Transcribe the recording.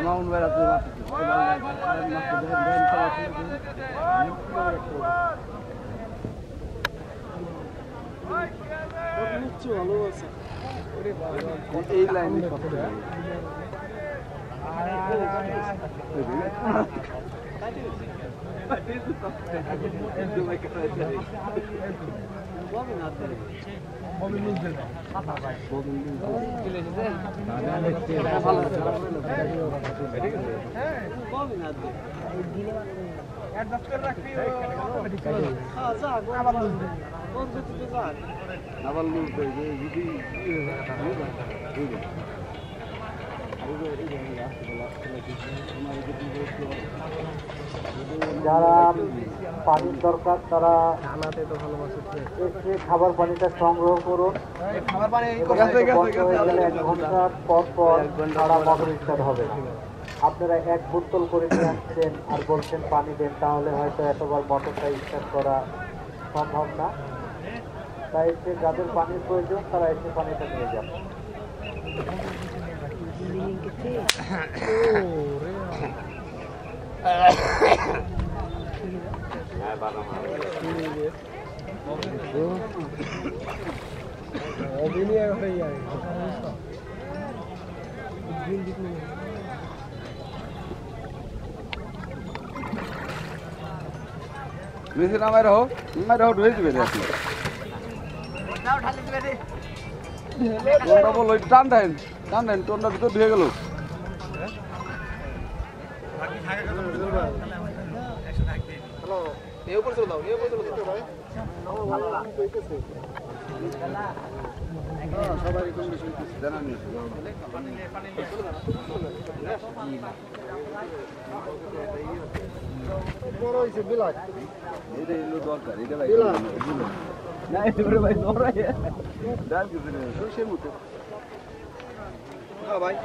Mount বেড়াতে ভালো আছে এই লাইনে আবার যারা পানির দরকার তারা এসে খাবার পানিটা সংগ্রহ করুন। 1 ঘন্টা পর পর তারা মোটর স্টার্ট হবে না। আপনারা 1 বোতল করে নিয়ে আসছেন আর বলছেন পানি দেন, তাহলে হয়তো এতবার মোটরটা স্টার্ট করা সম্ভব না। তাই এসে যাদের পানির প্রয়োজন তারা এসে পানিটা নিয়ে যান। বেশি নামাই রাখো ঢুয়ে দিবে বলো টান দেন টোনটা ভিতর ঢুয়ে গেল। সবাই কম বেশি জানা নেই বড় হয়েছে বিলাস, এটা এলো দরকার, এটা ভাই না এটা ভাই দরকার ডাল কিছু নেই সরষের মতো ভাই।